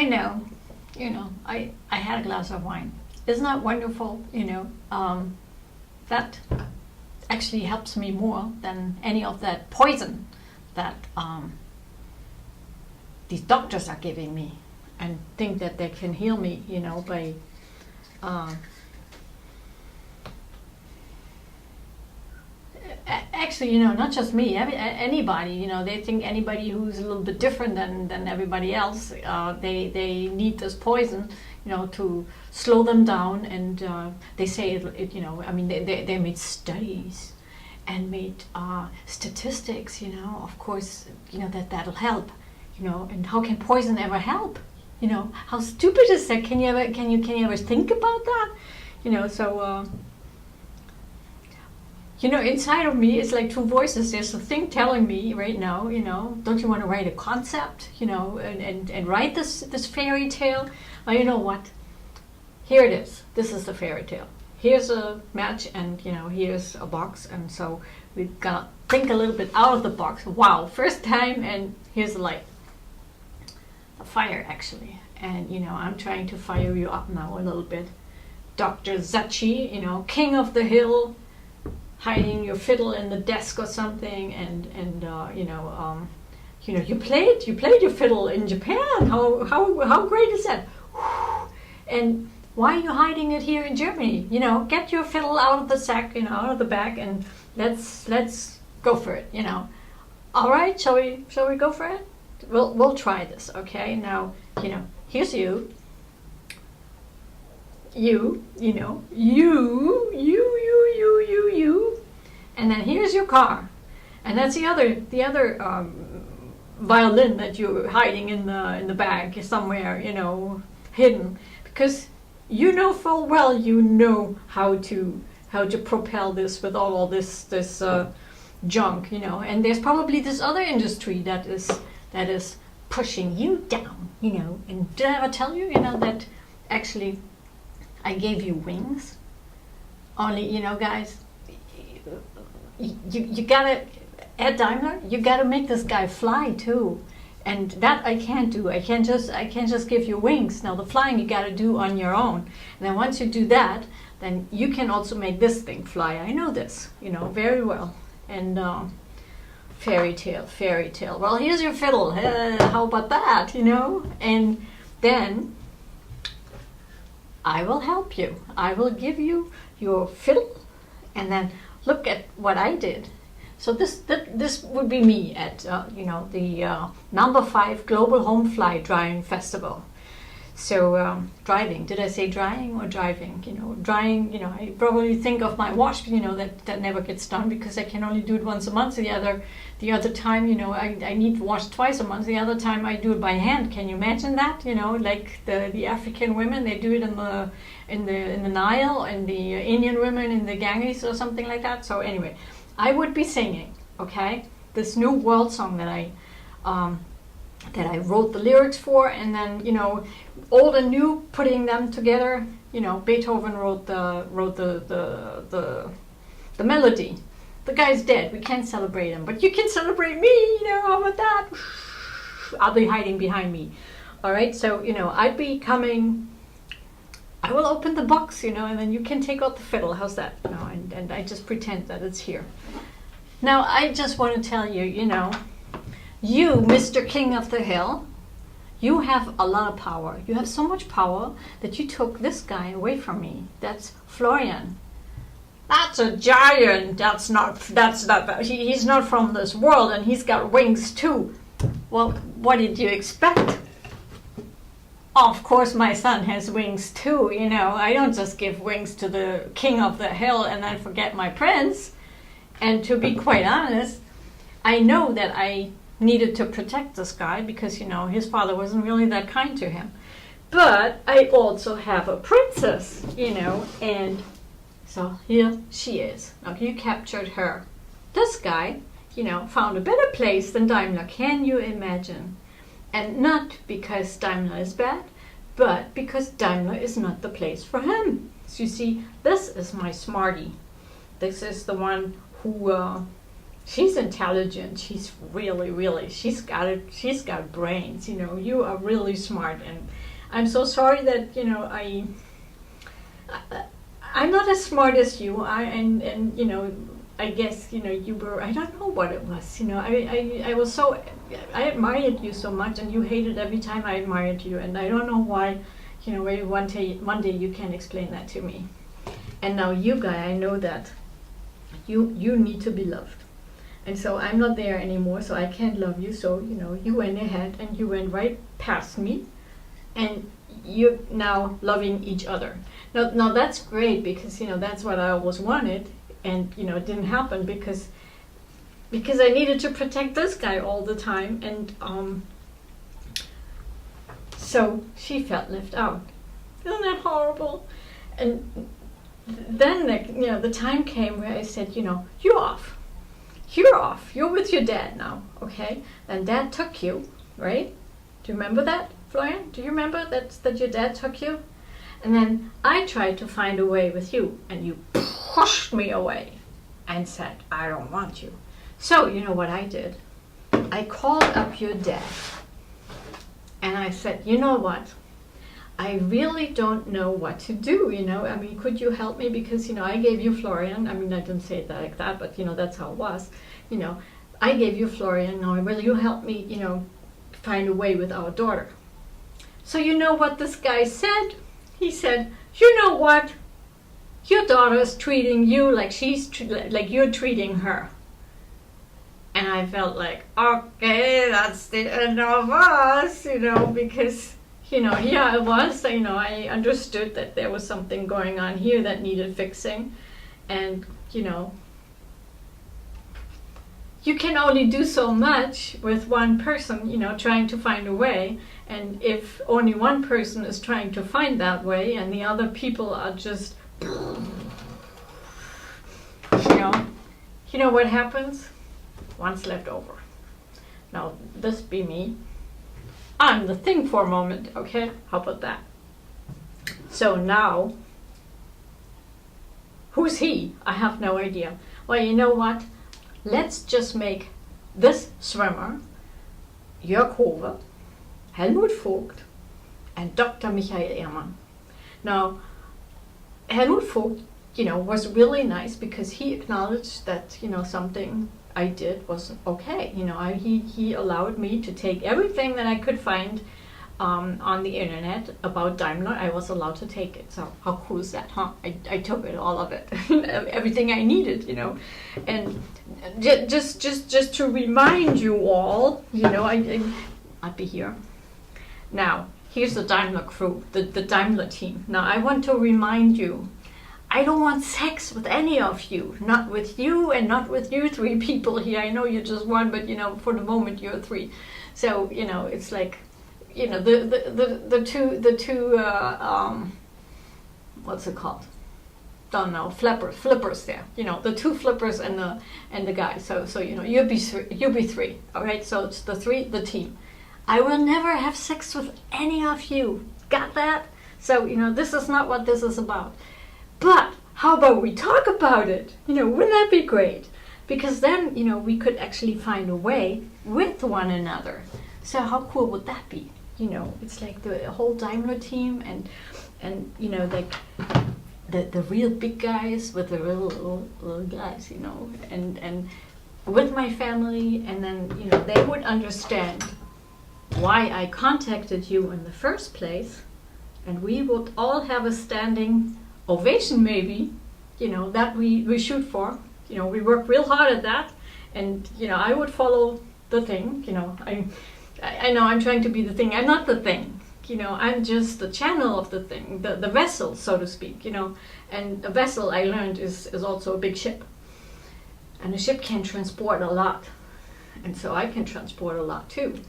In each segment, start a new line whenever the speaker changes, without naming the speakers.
I know, I had a glass of wine. Isn't that wonderful? That actually helps me more than any of that poison that these doctors are giving me, and think that they can heal me, by actually, not just me, anybody, they think anybody who's a little bit different than everybody else, they need this poison, to slow them down, and they say they made studies and made statistics, of course, that'll help, and how can poison ever help? How stupid is that? Can you ever think about that? So inside of me, it's like two voices. There's a thing telling me right now, don't you want to write a concept, and write this fairy tale? Well, you know what? Here it is. This is the fairy tale. Here's a match, and here's a box, and so we've got to think a little bit out of the box. Wow, first time, and here's the light. A fire, actually. And I'm trying to fire you up now a little bit. Dr. Zachi, king of the hill, hiding your fiddle in the desk or something, and you played your fiddle in Japan. How great is that? And why are you hiding it here in Germany? Get your fiddle out of the sack, out of the bag, and let's go for it. All right, shall we go for it? We'll try this, okay? Now, here's you, and then here's your car, and that's the other violin that you're hiding in the bag somewhere, hidden, because full well how to propel this with all this junk, and there's probably this other industry that is pushing you down, and did I ever tell you, that actually I gave you wings? Only, guys, you gotta, at Daimler, you gotta make this guy fly too. And that I can't do. I can't just give you wings. Now the flying you gotta do on your own. And then once you do that, then you can also make this thing fly. I know this, very well. And fairy tale. Well, here's your fiddle. How about that, And then I will help you. I will give you your fiddle, and then look at what I did. So this would be me at the number 5 Global Home Fly Drying Festival. So driving, did I say drying or driving? Drying, I probably think of my wash, that never gets done because I can only do it once a month. The other time, I need to wash twice a month. The other time I do it by hand. Can you imagine that? Like the African women, they do it in the Nile, and the Indian women in the Ganges or something like that. So anyway, I would be singing, okay, this new world song that I wrote the lyrics for, and then old and new, putting them together. Beethoven wrote the melody. The guy's dead. We can't celebrate him, but you can celebrate me. How about that? I'll be hiding behind me. All right. So I'd be coming. I will open the box, and then you can take out the fiddle. How's that? And I just pretend that it's here. Now, I just want to tell you, you, Mr. King of the Hill, you have a lot of power. You have so much power that you took this guy away from me. That's Florian. That's a giant. That's not, he's not from this world, and he's got wings too. Well, what did you expect? Of course, my son has wings too, I don't just give wings to the king of the hill and then forget my prince. And to be quite honest, I know that I needed to protect this guy because, his father wasn't really that kind to him. But I also have a princess, and so here she is. Now, you captured her. This guy, found a better place than Daimler. Can you imagine? And not because Daimler is bad, but because Daimler is not the place for him. So you see, this is my smarty. This is the one who she's intelligent. She's really, she's got brains. You know, you are really smart, and I'm so sorry that, you know, I'm not as smart as you. And you know, I guess, you know, you were, I don't know what it was. You know, I was so, I admired you so much, and you hated every time I admired you, and I don't know why. You know, maybe one day you can explain that to me. And now you guy, I know that you need to be loved. And so I'm not there anymore, so I can't love you. So, you know, you went ahead and you went right past me, and you're now loving each other. Now that's great, because, you know, that's what I always wanted, and, you know, it didn't happen because I needed to protect this guy all the time, and so she felt left out. Isn't that horrible? And then, you know, the time came where I said, you know, you're off. You're with your dad now, okay? And dad took you, right? Do you remember that, Florian? Do you remember that your dad took you? And then I tried to find a way with you, and you pushed me away and said, I don't want you. So, you know what I did? I called up your dad, and I said, you know what? I really don't know what to do, you know? I mean, could you help me? Because, you know, I gave you Florian. I mean, I didn't say it like that, but, you know, that's how it was. You know, I gave you Florian. Now, will you help me, you know, find a way with our daughter? So you know what this guy said? He said, you know what? Your daughter is treating you like like you're treating her. And I felt like, okay, that's the end of us, you know, because, you know, here I was, you know, I understood that there was something going on here that needed fixing. And, you know, you can only do so much with one person, you know, trying to find a way. And if only one person is trying to find that way and the other people are just, you know what happens? One's left over. Now, this be me. I'm the thing for a moment, okay? How about that? So now, who's he? I have no idea. Well, you know what? Let's just make this swimmer Jörg Hove, Helmut Vogt, and Dr. Michael Ehrmann. Now, Helmut Vogt, you know, was really nice because he acknowledged that, you know, something I did was okay. You know, he allowed me to take everything that I could find on the internet about Daimler. I was allowed to take it. So how cool is that, huh? I took it, all of it, everything I needed, you know. And just to remind you all, you know, I'd be here. Now, here's the Daimler crew, the Daimler team. Now, I want to remind you, I don't want sex with any of you. Not with you and not with you three people here. I know you're just one, but, you know, for the moment you're three. So, you know, it's like, you know, the two what's it called? Don't know, flippers there. You know, the two flippers and the guy. So you know, you'll be three. All right. So it's the team. I will never have sex with any of you. Got that? So, you know, this is not what this is about. But how about we talk about it? You know, wouldn't that be great? Because then, you know, we could actually find a way with one another. So how cool would that be? You know, it's like the whole Daimler team and you know, like the real big guys with the real little guys, you know, and with my family, and then, you know, they would understand why I contacted you in the first place, and we would all have a standing ovation, maybe, you know, that we shoot for. You know, we work real hard at that, and, you know, I would follow the thing. You know, I know I'm trying to be the thing. I'm not the thing. You know, I'm just the channel of the thing, the vessel, so to speak. You know, and a vessel, I learned, is also a big ship, and a ship can transport a lot, and so I can transport a lot too.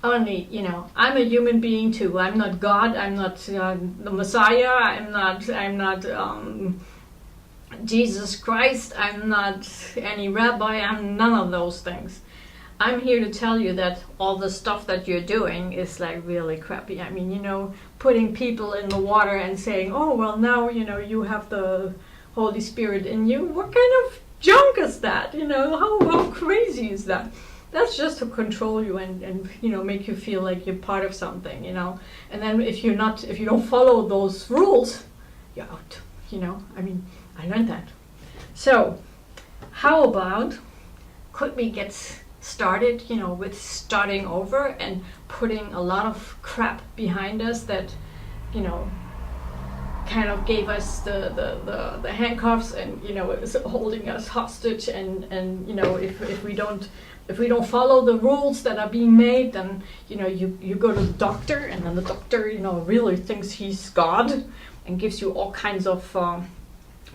Only, you know, I'm a human being too. I'm not God. I'm not the Messiah. I'm not Jesus Christ. I'm not any rabbi. I'm none of those things. I'm here to tell you that all the stuff that you're doing is like really crappy. I mean, you know, putting people in the water and saying, oh, well, now, you know, you have the Holy Spirit in you. What kind of junk is is that? You know, how crazy is that? That's just to control you and you know, make you feel like you're part of something, you know. And then if you don't follow those rules, you're out, you know. I mean, I learned that. So how about, could we get started, you know, with starting over and putting a lot of crap behind us that, you know, kind of gave us the handcuffs and, you know, it was holding us hostage, and you know, if we don't follow the rules that are being made, then, you know, you go to the doctor, and then the doctor, you know, really thinks he's God and gives you all kinds of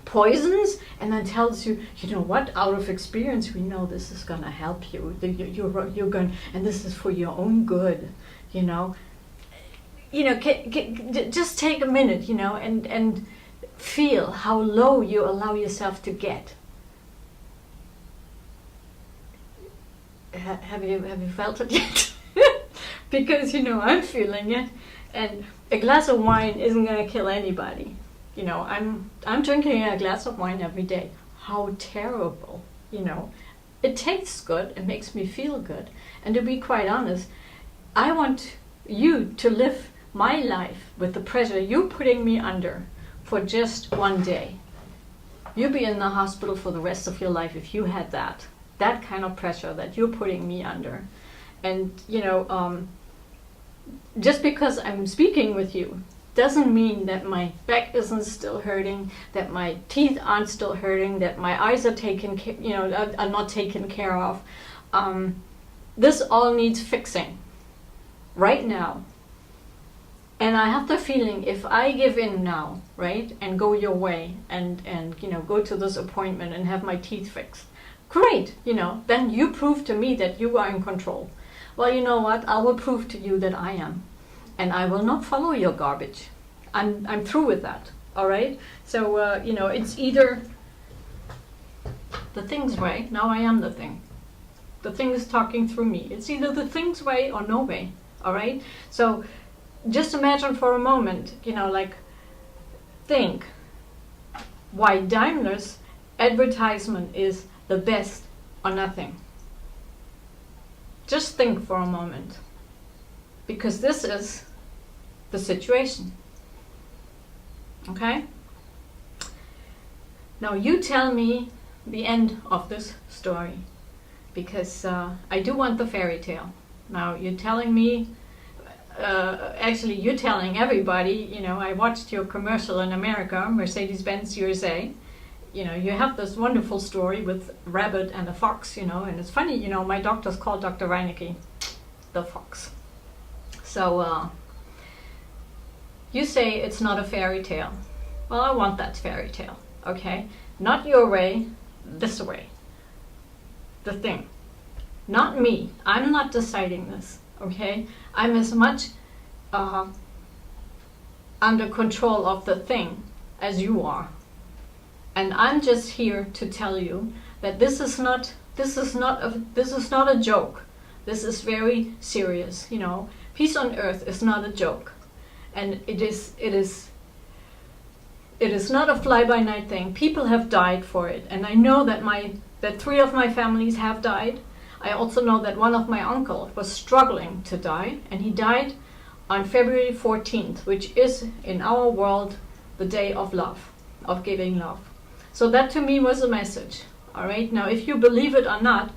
poisons, and then tells you, you know what, out of experience we know this is gonna help you. You're going, and this is for your own good, you know. You know, just take a minute, you know, and feel how low you allow yourself to get. Have you felt it yet? Because, you know, I'm feeling it, and a glass of wine isn't gonna kill anybody. You know, I'm drinking a glass of wine every day. How terrible, you know. It tastes good, it makes me feel good, and to be quite honest, I want you to live my life with the pressure you're putting me under for just one day. You'd be in the hospital for the rest of your life if you had that kind of pressure that you're putting me under. And, you know, just because I'm speaking with you doesn't mean that my back isn't still hurting, that my teeth aren't still hurting, that my eyes are are not taken care of. This all needs fixing right now. And I have the feeling, if I give in now, right, and go your way, and you know, go to this appointment and have my teeth fixed, great, you know, then you prove to me that you are in control. Well, you know what, I will prove to you that I am, and I will not follow your garbage. I'm through with that, all right? So, you know, it's either the thing's way, now I am the thing. The thing is talking through me. It's either the thing's way or no way, all right? So, just imagine for a moment, you know, like, think why Daimler's advertisement is the best or nothing. Just think for a moment, because this is the situation. Okay? Now you tell me the end of this story, because I do want the fairy tale. Now you're telling me, actually you're telling everybody, you know, I watched your commercial in America, Mercedes-Benz USA. You know, you have this wonderful story with rabbit and a fox, you know, and it's funny, you know, my doctor's called Dr. Reinecke the fox. So you say it's not a fairy tale. Well, I want that fairy tale, okay? Not your way, this way. The thing. Not me. I'm not deciding this, okay? I'm as much under control of the thing as you are. And I'm just here to tell you that this is not a joke. This is very serious, you know. Peace on earth is not a joke. And it is not a fly-by-night thing. People have died for it. And I know that 3 of my families have died. I also know that one of my uncles was struggling to die, and he died on February 14th, which is in our world the day of love, of giving love. So that to me was a message. All right. Now, if you believe it or not,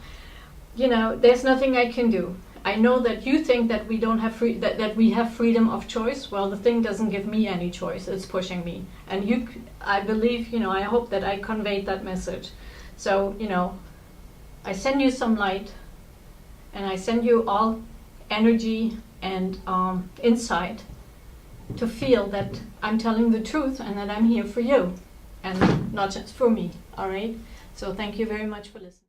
you know, there's nothing I can do. I know that you think that we don't have that we have freedom of choice. Well, the thing doesn't give me any choice. It's pushing me. And I believe, you know, I hope that I conveyed that message. So, you know, I send you some light, and I send you all energy and insight to feel that I'm telling the truth and that I'm here for you and not just for me. All right. So thank you very much for listening.